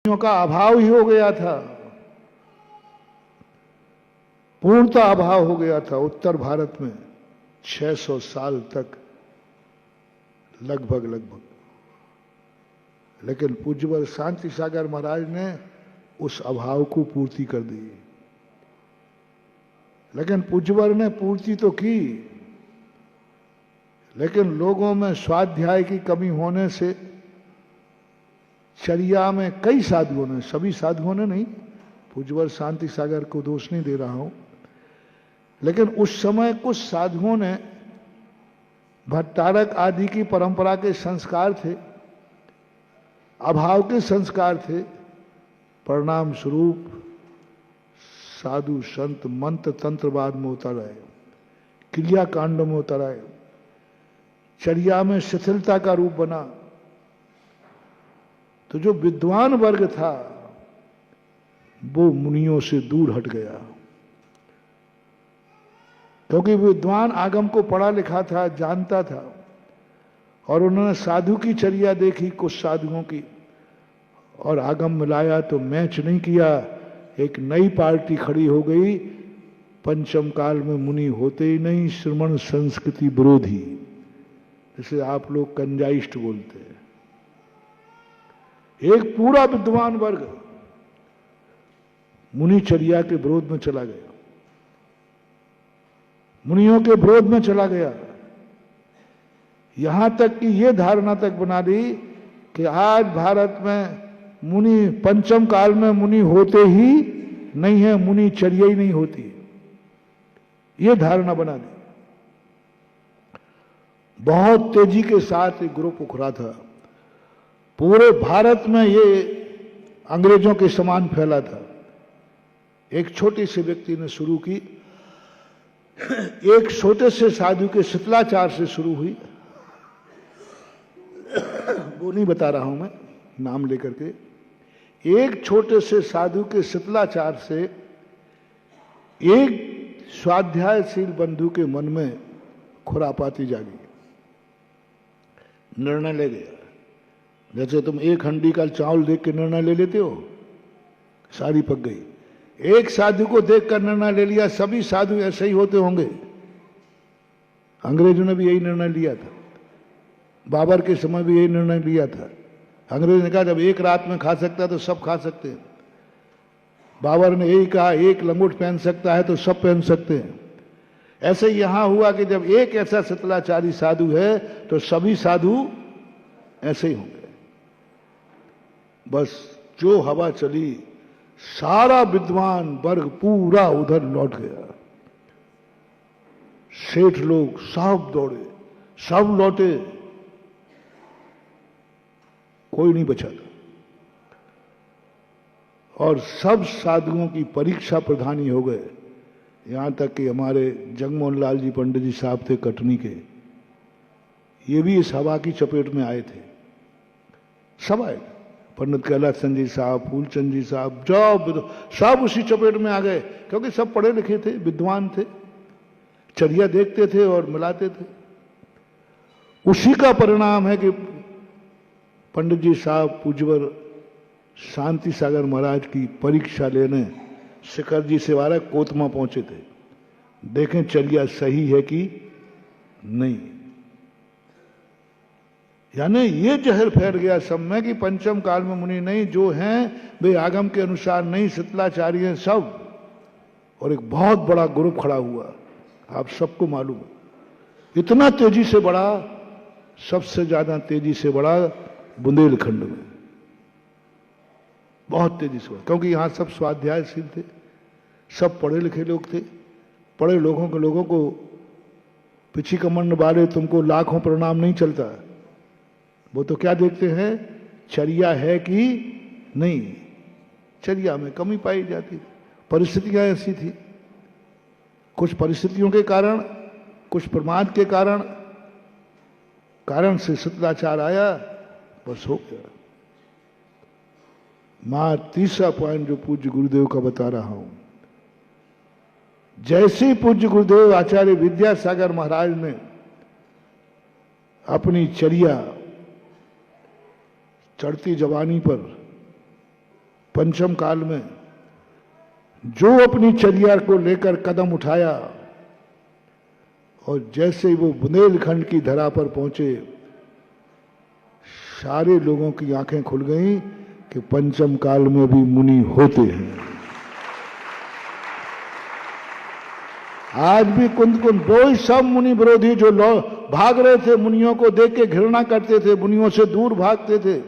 का अभाव ही हो गया था, पूर्णतः अभाव हो गया था उत्तर भारत में 600 साल तक लगभग। लेकिन पूज्यवर शांति सागर महाराज ने उस अभाव को पूर्ति कर दी। लेकिन पूज्यवर ने पूर्ति तो की, लेकिन लोगों में स्वाध्याय की कमी होने से चर्या में कई साधुओं ने, सभी साधुओं ने नहीं, पूज्यवर शांति सागर को दोष नहीं दे रहा हूं, लेकिन उस समय कुछ साधुओं ने, भट्टारक आदि की परंपरा के संस्कार थे, अभाव के संस्कार थे, परिणाम स्वरूप साधु संत मंत्र तंत्रवाद में उतर आए, क्रिया कांड में उतर आए, चर्या में शिथिलता का रूप बना। तो जो विद्वान वर्ग था वो मुनियों से दूर हट गया, क्योंकि विद्वान आगम को पढ़ा लिखा था, जानता था, और उन्होंने साधु की चर्या देखी कुछ साधुओं की, और आगम मिलाया तो मैच नहीं किया, एक नई पार्टी खड़ी हो गई। पंचम काल में मुनि होते ही नहीं, श्रमण संस्कृति विरोधी, जिसे आप लोग कंजाइस्ट बोलते हैं। एक पूरा विद्वान वर्ग मुनिचर्या के विरोध में चला गया, मुनियों के विरोध में चला गया, यहां तक कि यह धारणा तक बना दी कि आज भारत में मुनि, पंचम काल में मुनि होते ही नहीं है, मुनिचर्या ही नहीं होती, यह धारणा बना दी। बहुत तेजी के साथ एक ग्रुप उखड़ा था, पूरे भारत में ये अंग्रेजों के समान फैला था। एक छोटे से व्यक्ति ने शुरू की, एक छोटे से साधु के शिथिलाचार से शुरू हुई, वो नहीं बता रहा हूं मैं नाम लेकर के। एक छोटे से साधु के शिथिलाचार से एक स्वाध्यायशील बंधु के मन में खुरापाती जागी, निर्णय ले गया। जैसे तुम एक हंडी का चावल देख के निर्णय ले लेते हो, सारी पक गई। एक साधु को देखकर निर्णय ले लिया, सभी साधु ऐसे ही होते होंगे। अंग्रेजों ने भी यही निर्णय लिया था, बाबर के समय भी यही निर्णय लिया था। अंग्रेज ने कहा जब एक रात में खा सकता है तो सब खा सकते हैं। बाबर ने यही कहा एक लंगोट पहन सकता है तो सब पहन सकते हैं। ऐसे यहां हुआ कि जब एक ऐसा शिथिलाचारी साधु है तो सभी साधु ऐसे ही होंगे। बस जो हवा चली, सारा विद्वान वर्ग पूरा उधर लौट गया। सेठ लोग सब दौड़े, सब लौटे, कोई नहीं बचा था। और सब साधुओं की परीक्षा प्रधानी हो गए। यहां तक कि हमारे जगमोहन लाल जी पंडित जी साहब थे कटनी के, ये भी इस हवा की चपेट में आए थे। सब आए, पंडित कैलाश चंद जी साहब, फूलचंद जी साहब, सब उसी चपेट में आ गए, क्योंकि सब पढ़े लिखे थे, विद्वान थे, चर्या देखते थे और मिलाते थे। उसी का परिणाम है कि पंडित जी साहब पूज्यवर शांति सागर महाराज की परीक्षा लेने शिखर जी से वारा कोतमा पहुंचे थे, देखें चर्या सही है कि नहीं। यानी ये जहर फैल गया सब में कि पंचम काल में मुनि नहीं, जो हैं वे आगम के अनुसार नहीं, शिथिलाचारी हैं सब। और एक बहुत बड़ा ग्रुप खड़ा हुआ, आप सबको मालूम है। इतना तेजी से बढ़ा, सबसे ज्यादा तेजी से बढ़ा बुंदेलखंड में, बहुत तेजी से बढ़ा, क्योंकि यहां सब स्वाध्यायशील थे, सब पढ़े लिखे लोग थे। पढ़े लोगों को पिछी कमंड वाले तुमको लाखों प्रणाम नहीं चलता, वो तो क्या देखते हैं, चर्या है कि नहीं। चर्या में कमी पाई जाती, परिस्थितियां ऐसी थी, कुछ परिस्थितियों के कारण, कुछ प्रमाद के कारण से शिथिलाचार आया, बस हो गया। मैं तीसरा पॉइंट जो पूज्य गुरुदेव का बता रहा हूं, जैसे ही पूज्य गुरुदेव आचार्य विद्यासागर महाराज ने अपनी चर्या चढ़ती जवानी पर पंचम काल में जो अपनी चर्या को लेकर कदम उठाया और जैसे वो बुंदेलखंड की धरा पर पहुंचे, सारे लोगों की आंखें खुल गईं कि पंचम काल में भी मुनि होते हैं। आज भी कुंद कुंद वो सब मुनि विरोधी जो भाग रहे थे, मुनियों को देख के घृणा करते थे, मुनियों से दूर भागते थे,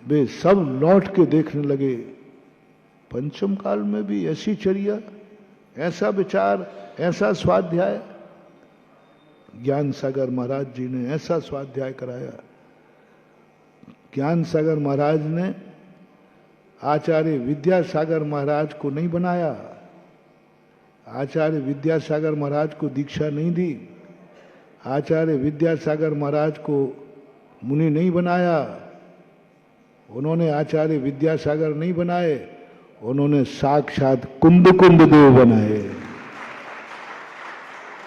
वे सब लौट के देखने लगे पंचम काल में भी ऐसी चर्या, ऐसा विचार, ऐसा स्वाध्याय। ज्ञान सागर महाराज जी ने ऐसा स्वाध्याय कराया। ज्ञान सागर महाराज ने आचार्य विद्यासागर महाराज को नहीं बनाया, आचार्य विद्यासागर महाराज को दीक्षा नहीं दी, आचार्य विद्यासागर महाराज को मुनि नहीं बनाया, उन्होंने आचार्य विद्यासागर नहीं बनाए, उन्होंने साक्षात कुंद कुंद देव बनाए,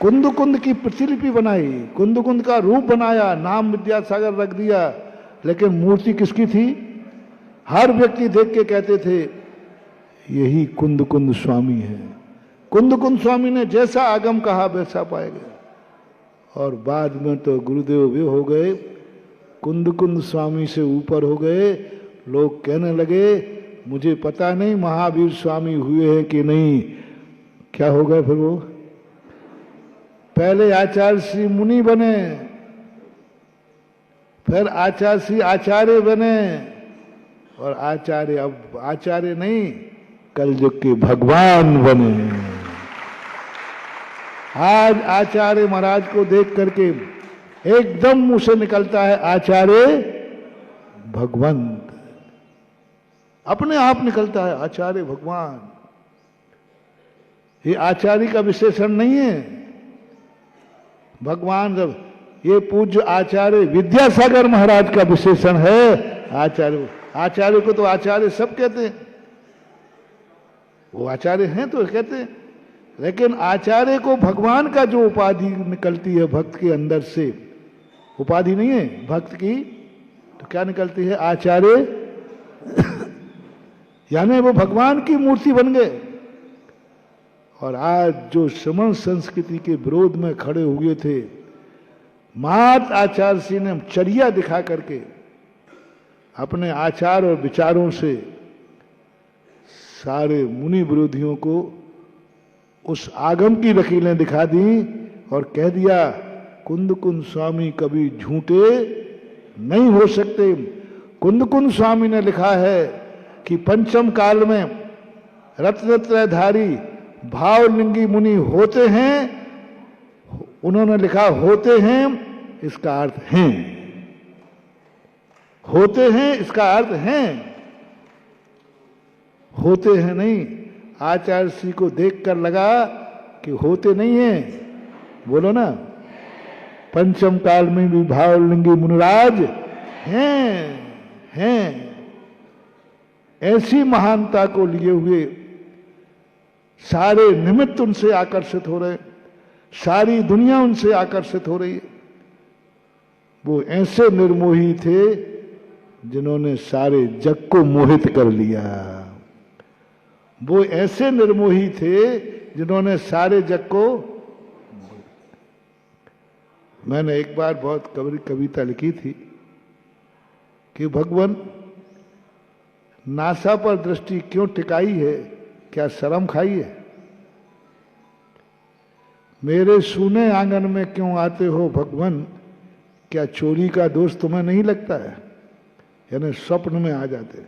कुंद कुंद की प्रतिलिपि बनाई, कुंद कुंद का रूप बनाया, नाम विद्यासागर रख दिया, लेकिन मूर्ति किसकी थी? हर व्यक्ति देख के कहते थे यही कुंद कुंद स्वामी है। कुंद कुंद स्वामी ने जैसा आगम कहा वैसा पाएगा। और बाद में तो गुरुदेव वे हो गए, कुंद कुंद स्वामी से ऊपर हो गए। लोग कहने लगे मुझे पता नहीं महावीर स्वामी हुए हैं कि नहीं। क्या हो गए फिर वो? पहले आचार्य श्री मुनि बने, फिर आचार्य श्री आचार्य बने, और आचार्य अब आचार्य नहीं कलयुग के भगवान बने। आज आचार्य महाराज को देख करके एकदम मुंह से निकलता है आचार्य भगवंत, अपने आप निकलता है आचार्य भगवान। ये आचार्य का विशेषण नहीं है। भगवान जब ये पूज्य आचार्य विद्यासागर महाराज का विशेषण है। आचार्य को तो आचार्य सब कहते हैं, वो आचार्य हैं तो कहते हैं, लेकिन आचार्य को भगवान का जो उपाधि निकलती है भक्त के अंदर से, उपाधि नहीं है भक्त की, तो क्या निकलती है? आचार्य यानी वो भगवान की मूर्ति बन गए। और आज जो श्रमण संस्कृति के विरोध में खड़े हुए थे, मात आचार्य श्री ने चर्या दिखा करके अपने आचार और विचारों से सारे मुनि विरोधियों को उस आगम की लकीरें दिखा दी और कह दिया कुंद कुंद स्वामी कभी झूठे नहीं हो सकते। कुंद कुंद स्वामी ने लिखा है कि पंचम काल में रत्नत्रयधारी भावलिंगी मुनि होते हैं। उन्होंने लिखा होते हैं, इसका अर्थ हैं, होते हैं इसका अर्थ हैं, होते हैं नहीं। आचार्य श्री को देखकर लगा कि होते नहीं हैं। बोलो ना, पंचम काल में भी भावलिंगी मुनिराज हैं। ऐसी महानता को लिए हुए सारे निमित्त उनसे आकर्षित हो रहे, सारी दुनिया उनसे आकर्षित हो रही है। वो ऐसे निर्मोही थे जिन्होंने सारे जग को मोहित कर लिया। वो ऐसे निर्मोही थे जिन्होंने सारे जग को। मैंने एक बार बहुत कविता लिखी थी कि भगवान नासा पर दृष्टि क्यों टिकाई है, क्या शर्म खाई है? मेरे सूने आंगन में क्यों आते हो भगवान, क्या चोरी का दोष तुम्हें नहीं लगता है? यानी स्वप्न में आ जाते।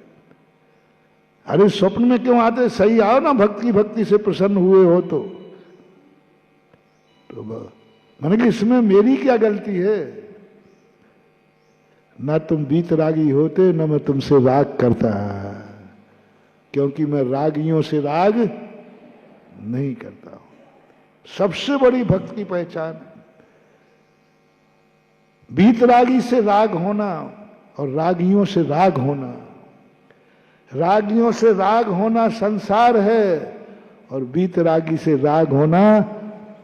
अरे स्वप्न में क्यों आते? सही आओ ना, भक्ति से प्रसन्न हुए हो तो मैंने कि इसमें मेरी क्या गलती है? ना तुम बीतरागी होते, ना मैं तुमसे राग करता, क्योंकि मैं रागियों से राग नहीं करता हूं। सबसे बड़ी भक्त की पहचान बीतरागी से राग होना और रागियों से राग होना। रागियों से राग होना संसार है और बीतरागी से राग होना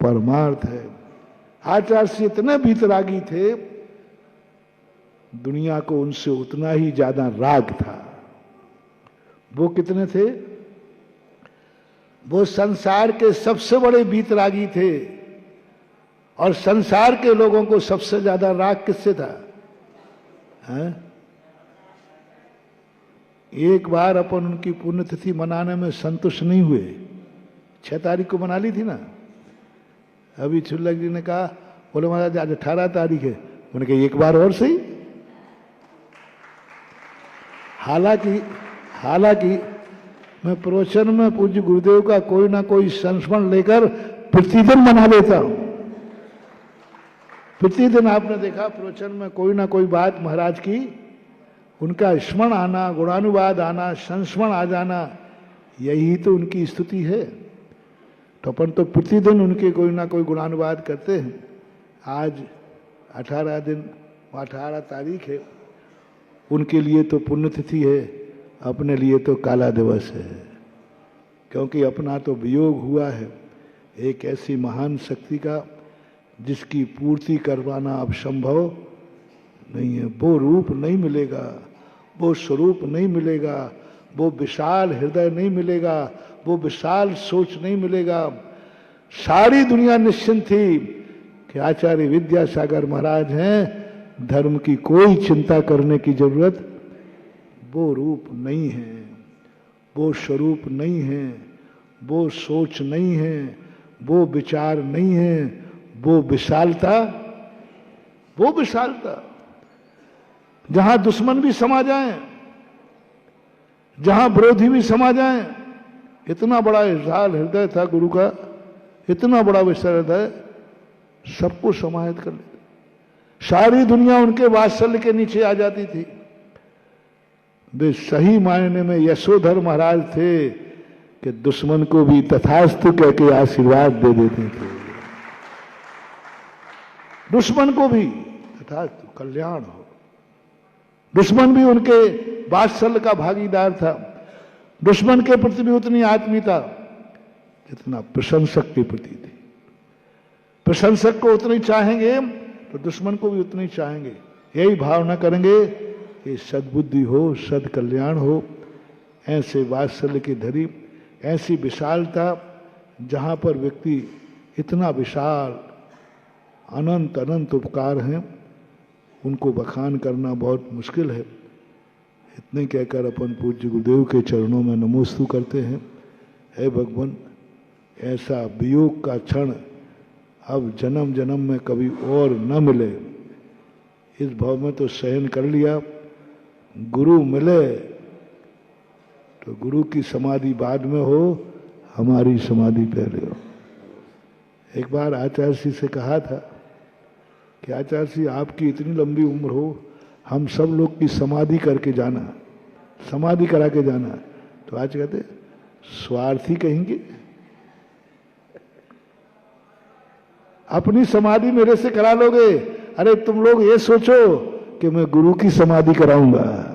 परमार्थ है। आचार्य से इतने बीतरागी थे, दुनिया को उनसे उतना ही ज्यादा राग था। वो कितने थे? वो संसार के सबसे बड़े वीतरागी थे। और संसार के लोगों को सबसे ज्यादा राग किससे था? है? एक बार अपन उनकी पुण्यतिथि मनाने में संतुष्ट नहीं हुए। 6 तारीख को मना ली थी ना। अभी छुल्लक जी ने कहा, बोले महाराज आज 18 तारीख है। मैंने कहा एक बार और सही। हालांकि मैं प्रवचन में पूज्य गुरुदेव का कोई ना कोई संस्मरण लेकर प्रतिदिन मना लेता हूं। प्रतिदिन आपने देखा प्रवचन में कोई ना कोई बात महाराज की, उनका स्मरण आना, गुणानुवाद आना, संस्मरण आ जाना, यही तो उनकी स्तुति है। तो अपन तो प्रतिदिन उनके कोई ना कोई गुणानुवाद करते हैं। आज 18 तारीख है, उनके लिए तो पुण्यतिथि है, अपने लिए तो काला दिवस है। क्योंकि अपना तो वियोग हुआ है एक ऐसी महान शक्ति का जिसकी पूर्ति करवाना अब संभव नहीं है। वो रूप नहीं मिलेगा, वो स्वरूप नहीं मिलेगा, वो विशाल हृदय नहीं मिलेगा, वो विशाल सोच नहीं मिलेगा। सारी दुनिया निश्चिंत थी कि आचार्य विद्यासागर महाराज हैं, धर्म की कोई चिंता करने की जरूरत। वो रूप नहीं है, वो स्वरूप नहीं है, वो सोच नहीं है, वो विचार नहीं है, वो विशालता जहां दुश्मन भी समा जाएं, जहां विरोधी भी समा जाएं। इतना बड़ा विशाल हृदय था गुरु का, इतना बड़ा विशाल हृदय, सबको समाहित कर लेता। सारी दुनिया उनके वात्सल्य के नीचे आ जाती थी। वे सही मायने में यशोधर महाराज थे कि दुश्मन को भी तथास्तु कह के आशीर्वाद दे देते थे। दुश्मन को भी तथास्तु, कल्याण हो। दुश्मन भी उनके वात्सल्य का भागीदार था। दुश्मन के प्रति भी उतनी आत्मीयता जितना प्रशंसक के प्रति थी। प्रशंसक को उतनी चाहेंगे तो दुश्मन को भी उतनी चाहेंगे। यही भावना करेंगे कि सद्बुद्धि हो, सद कल्याण हो। ऐसे वात्सल्य की धरी, ऐसी विशालता जहां पर व्यक्ति इतना विशाल अनंत अनंत उपकार हैं, उनको बखान करना बहुत मुश्किल है। इतने कहकर अपन पूज्य गुरुदेव के चरणों में नमोस्तु करते हैं। हे भगवान, ऐसा वियोग का क्षण अब जन्म जन्म में कभी और न मिले। इस भाव में तो सहन कर लिया, गुरु मिले तो गुरु की समाधि बाद में हो, हमारी समाधि पहले हो। एक बार आचार्य जी से कहा था कि आचार्य जी आपकी इतनी लंबी उम्र हो, हम सब लोग की समाधि करके जाना, समाधि करा के जाना। तो आज कहते स्वार्थी कहेंगे, अपनी समाधि मेरे से करा लोगे? अरे तुम लोग ये सोचो कि मैं गुरु की समाधि कराऊंगा,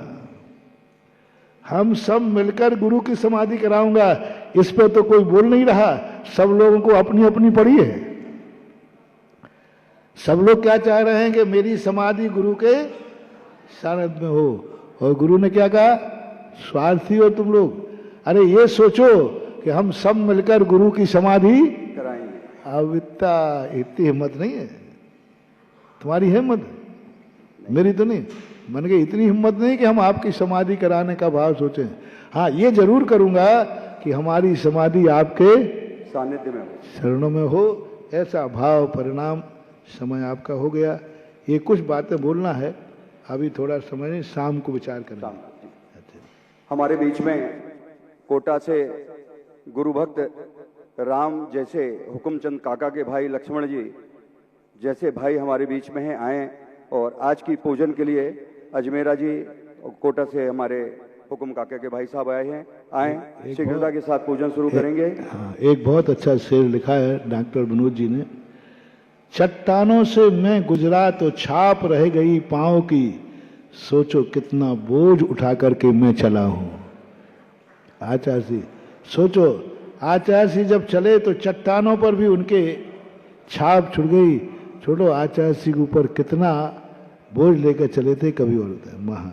हम सब मिलकर गुरु की समाधि कराऊंगा। इस पे तो कोई बोल नहीं रहा। सब लोगों को अपनी अपनी पड़ी है। सब लोग क्या चाह रहे हैं कि मेरी समाधि गुरु के सानिध्य में हो। और गुरु ने क्या कहा? स्वार्थी हो तुम लोग। अरे ये सोचो कि हम सब मिलकर गुरु की समाधि कराएंगे। अब इतनी हिम्मत नहीं है तुम्हारी। हिम्मत मेरी तो नहीं। मन के इतनी हिम्मत नहीं कि हम आपकी समाधि कराने का भाव सोचें। हाँ, ये जरूर करूंगा कि हमारी समाधि आपके सानिध्य में हो, शरणों में हो। ऐसा भाव परिणाम समय आपका हो गया। ये कुछ बातें बोलना है, अभी थोड़ा समय नहीं, शाम को विचार करेंगे। हमारे बीच में कोटा से गुरु भक्त राम जैसे हुकुमचंद काका के भाई लक्ष्मण जी जैसे भाई हमारे बीच में हैं, आए। और आज की पूजन के लिए अजमेरा जी कोटा से हमारे हुकुम काका के भाई साहब आए हैं, आए। शीघ्रता के साथ पूजन शुरू करेंगे। एक बहुत अच्छा शेर लिखा है डॉक्टर विनोद जी ने। चट्टानों से मैं गुजरा तो छाप रह गई पांव की, सोचो कितना बोझ उठा करके मैं चला हूं। आचार्य जी सोचो, आचार्य जी जब चले तो चट्टानों पर भी उनके छाप छुड़ गई। छोड़ो, आचार्य जी के ऊपर कितना बोझ लेकर चले थे, कभी और होता है। महा